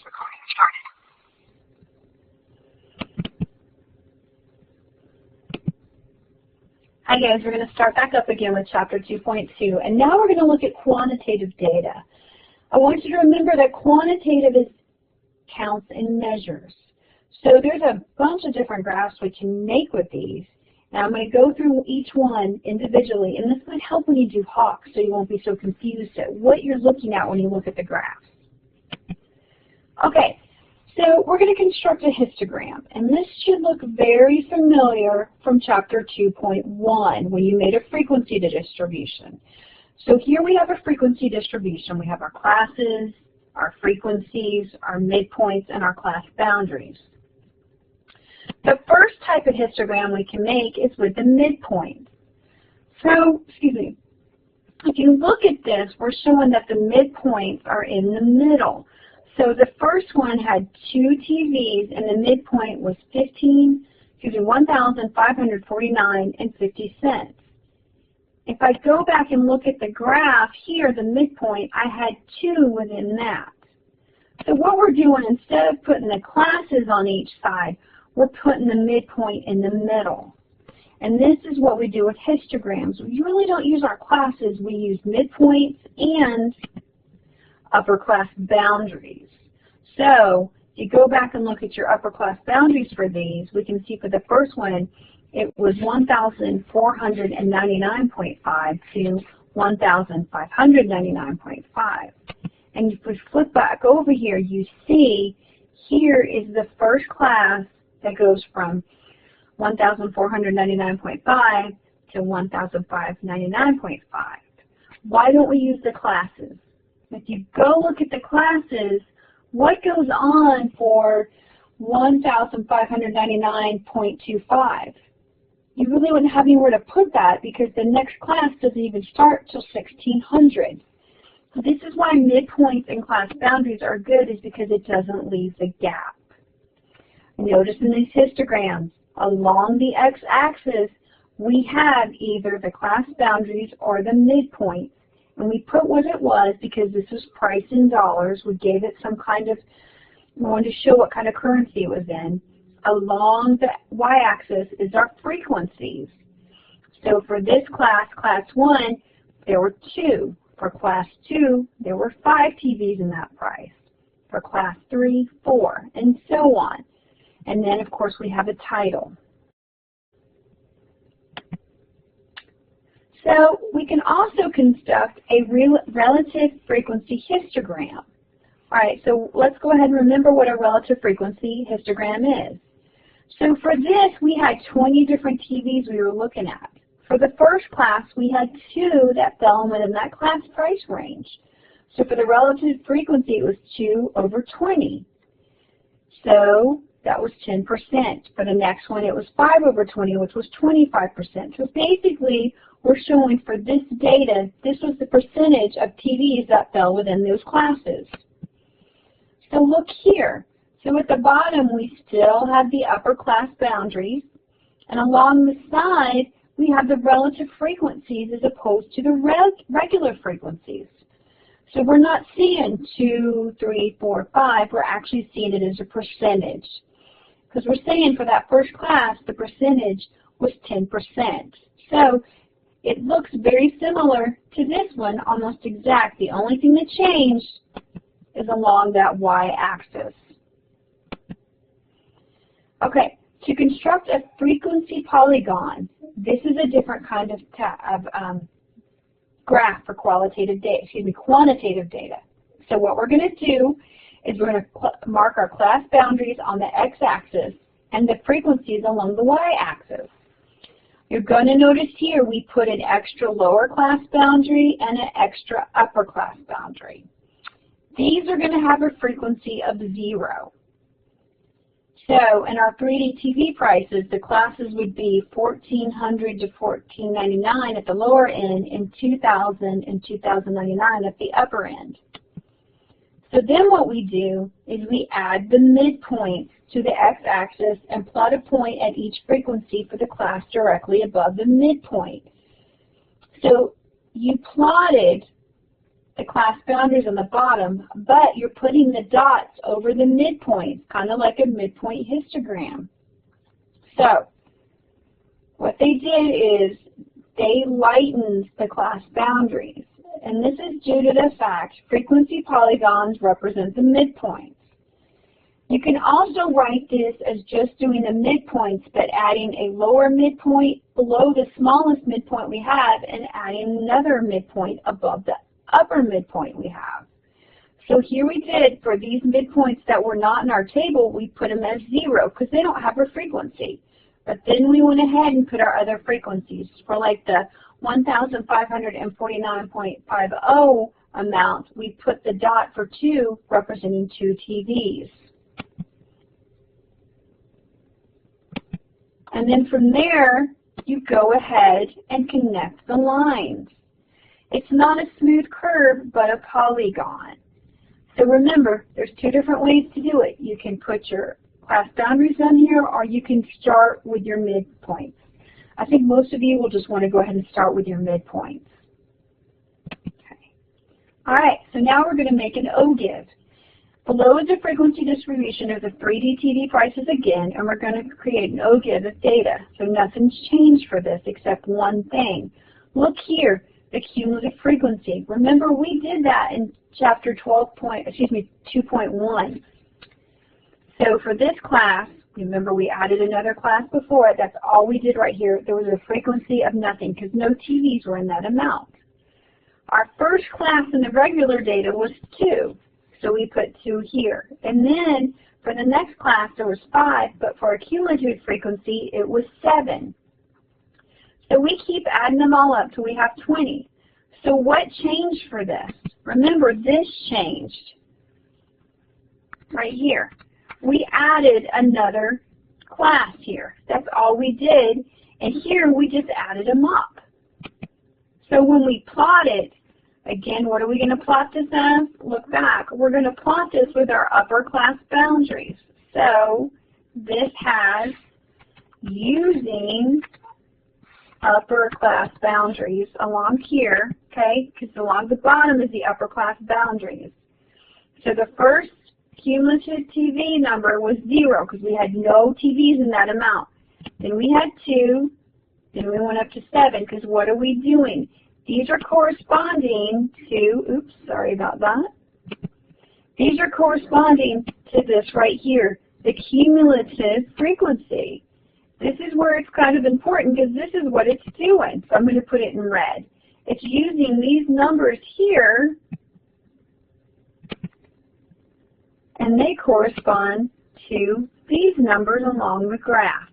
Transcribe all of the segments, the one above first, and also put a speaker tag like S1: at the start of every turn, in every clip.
S1: recording started. Hi guys, we're going to start back up again with Chapter 2.2, and now we're going to look at quantitative data. I want you to remember that quantitative is counts and measures. So there's a bunch of different graphs we can make with these. Now I'm going to go through each one individually, and this might help when you do hawks so you won't be so confused at what you're looking at when you look at the graphs. Okay, so we're going to construct a histogram, and this should look very familiar from Chapter 2.1 when you made a frequency distribution. So here we have a frequency distribution. We have our classes, our frequencies, our midpoints, and our class boundaries. The first type of histogram we can make is with the midpoint. So, if you look at this, we're showing that the midpoints are in the middle. So the first one had 2 TVs, and the midpoint was 1,549.50 cents. If I go back and look at the graph here, the midpoint, I had 2 within that. So what we're doing, instead of putting the classes on each side, we're putting the midpoint in the middle. And this is what we do with histograms. We really don't use our classes. We use midpoints and upper class boundaries. So if you go back and look at your upper class boundaries for these, we can see for the first one, it was 1,499.5 to 1,599.5. And if we flip back over here, you see here is the first class that goes from 1,499.5 to 1,599.5. Why don't we use the classes? If you go look at the classes, what goes on for 1,599.25? You really wouldn't have anywhere to put that because the next class doesn't even start till 1,600. This is why midpoints and class boundaries are good, is because it doesn't leave the gap. Notice in these histograms, along the x-axis, we have either the class boundaries or the midpoints. And we put what it was because this was priced in dollars. We gave it some kind of, we wanted to show what kind of currency it was in. Along the y-axis is our frequencies. So for this class, class 1, there were 2. For class 2, there were 5 TVs in that price. For class 3, 4, and so on. And then, of course, we have a title. So we can also construct a relative frequency histogram. All right, so let's go ahead and remember what a relative frequency histogram is. So for this, we had 20 different TVs we were looking at. For the first class, we had 2 that fell within that class price range. So for the relative frequency, it was 2 over 20. So that was 10%. For the next one, it was 5 over 20, which was 25%. So basically, we're showing for this data, this was the percentage of TVs that fell within those classes. So look here. So at the bottom, we still have the upper class boundaries. And along the side, we have the relative frequencies as opposed to the regular frequencies. So we're not seeing 2, 3, 4, 5. We're actually seeing it as a percentage. Because we're saying for that first class, the percentage was 10%. So it looks very similar to this one, almost exact. The only thing that changed is along that y-axis. Okay, to construct a frequency polygon, this is a different kind of graph for quantitative data. So what we're going to do is we're going to mark our class boundaries on the x-axis and the frequencies along the y-axis. You're going to notice here we put an extra lower class boundary and an extra upper class boundary. These are going to have a frequency of 0. So in our 3D TV prices, the classes would be $1,400 to $1,499 at the lower end and $2,000 and $2,099 at the upper end. So then what we do is we add the midpoint to the x-axis and plot a point at each frequency for the class directly above the midpoint. So you plotted the class boundaries on the bottom, but you're putting the dots over the midpoints, kind of like a midpoint histogram. So what they did is they lightened the class boundaries, and this is due to the fact frequency polygons represent the midpoints. You can also write this as just doing the midpoints, but adding a lower midpoint below the smallest midpoint we have and adding another midpoint above the upper midpoint we have. So here we did, for these midpoints that were not in our table, we put them as 0 because they don't have a frequency. But then we went ahead and put our other frequencies. For like the 1,549.50 amount, we put the dot for 2 representing 2 TVs. And then from there, you go ahead and connect the lines. It's not a smooth curve, but a polygon. So remember, there's 2 different ways to do it. You can put your class boundaries on here, or you can start with your midpoints. I think most of you will just want to go ahead and start with your midpoints. Okay. All right, so now we're going to make an Ogive. Below is the frequency distribution of the 3D TV prices again, and we're going to create an Ogive of data. So nothing's changed for this except one thing. Look here, the cumulative frequency. Remember, we did that in chapter 2.1. So for this class, remember we added another class before it. That's all we did right here. There was a frequency of nothing because no TVs were in that amount. Our first class in the regular data was 2. So we put 2 here. And then for the next class there was 5, but for our cumulative frequency it was 7. So we keep adding them all up till we have 20. So what changed for this? Remember, this changed right here. We added another class here. That's all we did. And here we just added them up. So when we plot it, again, what are we going to plot this as? Look back. We're going to plot this with our upper class boundaries. So this has using upper class boundaries along here, okay, because along the bottom is the upper class boundaries. So the first cumulative TV number was 0 because we had no TVs in that amount. Then we had 2, then we went up to 7 because what are we doing? These are corresponding to, oops, sorry about that. These are corresponding to this right here, the cumulative frequency. This is where it's kind of important because this is what it's doing. So I'm going to put it in red. It's using these numbers here, and they correspond to these numbers along the graph.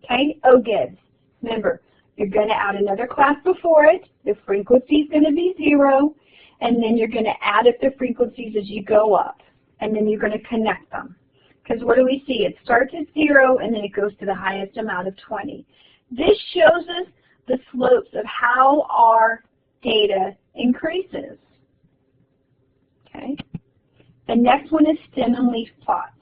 S1: Okay, Ogives. Remember, you're going to add another class before it. The frequency is going to be 0, and then you're going to add up the frequencies as you go up, and then you're going to connect them. Because what do we see? It starts at 0, and then it goes to the highest amount of 20. This shows us the slopes of how our data increases. Okay. The next one is stem and leaf plots.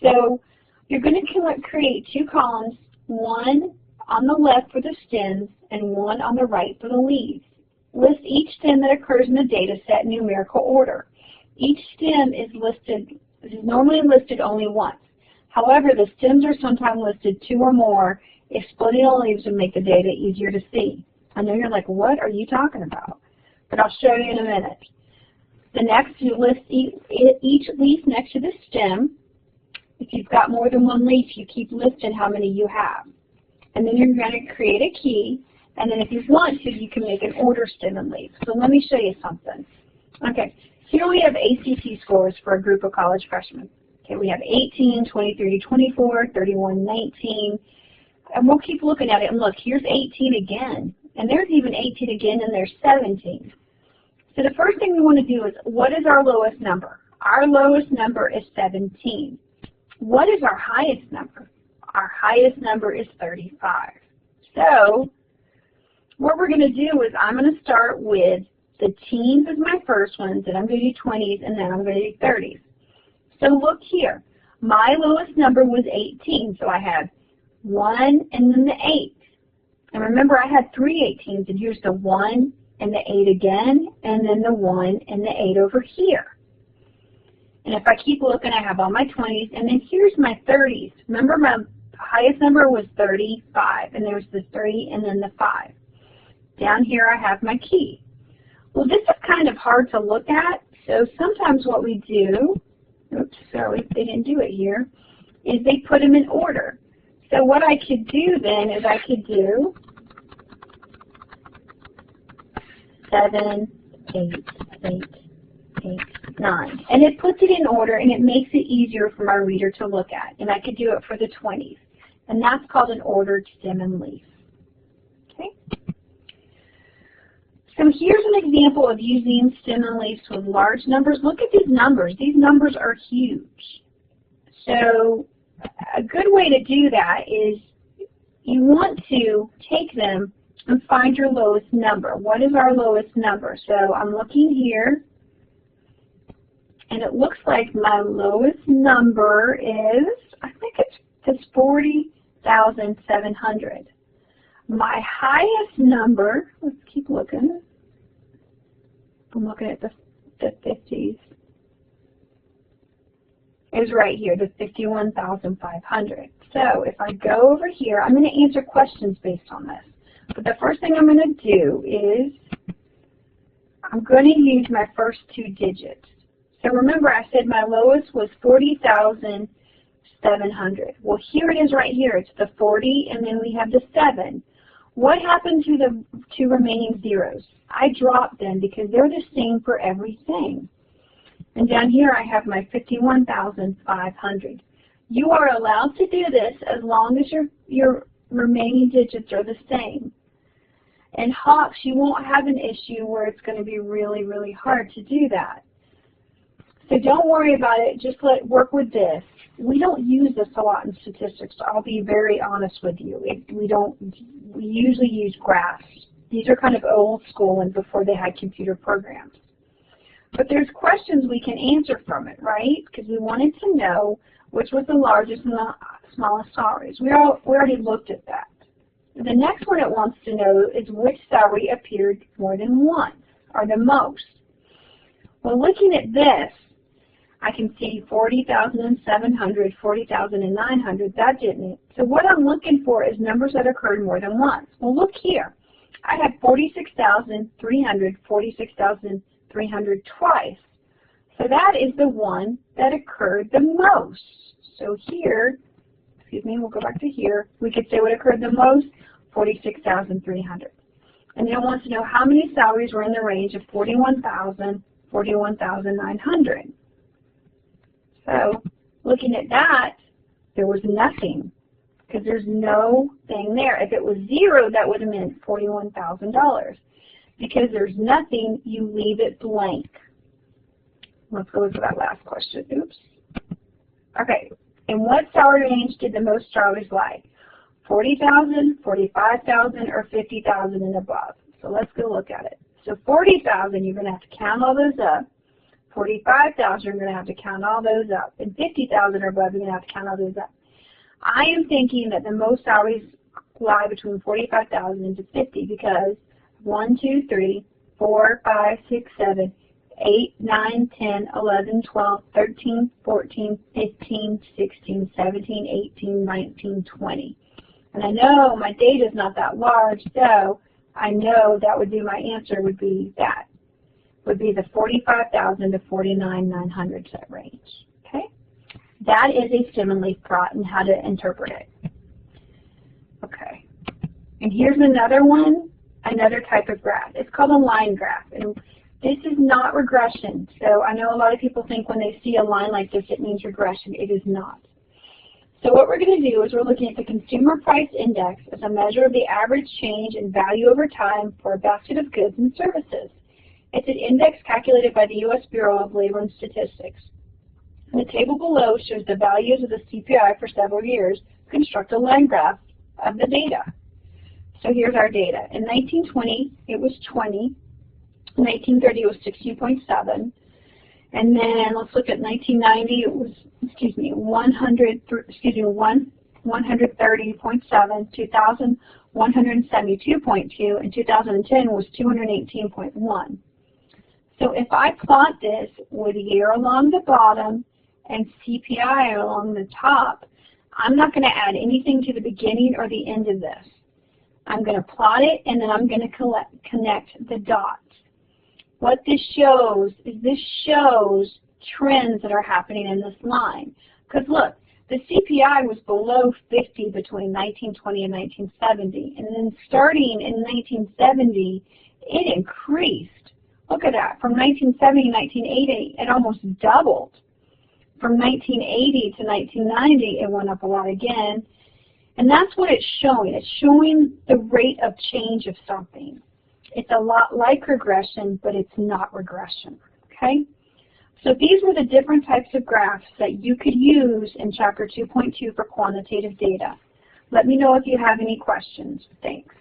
S1: So you're going to create 2 columns, one on the left for the stems and one on the right for the leaves. List each stem that occurs in the data set in numerical order. Each stem is normally listed only once. However, the stems are sometimes listed 2 or more if splitting the leaves would make the data easier to see. I know you're like, what are you talking about? But I'll show you in a minute. The next, you list each leaf next to the stem. If you've got more than one leaf, you keep listing how many you have. And then you're going to create a key, and then if you want to, you can make an order stem and leaf. So let me show you something. Okay, here we have ACT scores for a group of college freshmen. Okay, we have 18, 23, 24, 31, 19, and we'll keep looking at it. And look, here's 18 again, and there's even 18 again, and there's 17. So the first thing we want to do is, what is our lowest number? Our lowest number is 17. What is our highest number? Our highest number is 35. So what we're going to do is I'm going to start with the teens as my first ones, then I'm going to do 20s, and then I'm going to do 30s. So look here. My lowest number was 18, so I have 1 and then the 8. And remember, I had 3 18s, and here's the 1 and the 8 again, and then the 1 and the 8 over here. And if I keep looking, I have all my 20s, and then here's my 30s. Remember, my highest number was 35, and there was the 3 and then the 5. Down here I have my key. Well, this is kind of hard to look at, so sometimes what we do, oops, sorry, they didn't do it here, is they put them in order. So what I could do then is I could do 7, 8, 8, 8, 9. And it puts it in order, and it makes it easier for my reader to look at. And I could do it for the 20s. And that's called an ordered stem and leaf. Okay? So here's an example of using stem and leaves with large numbers. Look at these numbers. These numbers are huge. So a good way to do that is you want to take them and find your lowest number. What is our lowest number? So I'm looking here, and it looks like my lowest number is, I think it's 40,700. My highest number, let's keep looking. I'm looking at the 50s. Is right here, the 51,500. So if I go over here, I'm going to answer questions based on this. But the first thing I'm going to do is I'm going to use my first 2 digits. So remember, I said my lowest was 40,700. Well, here it is right here. It's the 40, and then we have the 7. What happened to the 2 remaining zeros? I dropped them because they're the same for everything. And down here I have my 51,500. You are allowed to do this as long as your remaining digits are the same. In Hawks, you won't have an issue where it's going to be really, really hard to do that. So don't worry about it. Just work with this. We don't use this a lot in statistics. I'll be very honest with you. We usually use graphs. These are kind of old school and before they had computer programs. But there's questions we can answer from it, right? Because we wanted to know which was the largest and the smallest salaries. We already looked at that. The next one it wants to know is which salary appeared more than once, or the most. Well, looking at this, I can see 40,700, 40,900. That didn't. So what I'm looking for is numbers that occurred more than once. Well, look here. I have 46,300, 46,300 twice. So that is the one that occurred the most. So here, excuse me, we'll go back to here. We could say what occurred the most, 46,300. And then it wants to know how many salaries were in the range of 41,000, 41,900. So looking at that, there was nothing because there's no thing there. If it was 0, that would have meant $41,000. Because there's nothing, you leave it blank. Let's go to that last question. Oops. Okay. In what salary range did the most salaries lie? 40,000, 45,000, or 50,000 and above? So let's go look at it. So 40,000, you're going to have to count all those up. 45,000, you're going to have to count all those up. And 50,000 or above, you're going to have to count all those up. I am thinking that the most salaries lie between 45,000 to 50 because 1, 2, 3, 4, 5, 6, 7, 8, 9, 10, 11, 12, 13, 14, 15, 16, 17, 18, 19, 20. And I know my data is not that large, so I know that would be my answer would be that. Would be the 45,000 to 49,900 set range. Okay? That is a stem and leaf plot and how to interpret it. Okay. And here's another one, another type of graph. It's called a line graph. And this is not regression. So I know a lot of people think when they see a line like this it means regression. It is not. So what we're going to do is we're looking at the Consumer Price Index as a measure of the average change in value over time for a basket of goods and services. It's an index calculated by the U.S. Bureau of Labor and Statistics. The table below shows the values of the CPI for several years. Construct a line graph of the data. So here's our data. In 1920, it was 20. In 1930, it was 16.7. And then let's look at 1990. It was, 130.7. 2000, 172.2, and 2010 was 218.1. So if I plot this with year along the bottom and CPI along the top, I'm not going to add anything to the beginning or the end of this. I'm going to plot it, and then I'm going to connect the dots. What this shows is this shows trends that are happening in this line. Because look, the CPI was below 50 between 1920 and 1970, and then starting in 1970, it increased. Look at that. From 1970 to 1980, it almost doubled. From 1980 to 1990, it went up a lot again. And that's what it's showing. It's showing the rate of change of something. It's a lot like regression, but it's not regression. Okay? So these were the different types of graphs that you could use in Chapter 2.2 for quantitative data. Let me know if you have any questions. Thanks.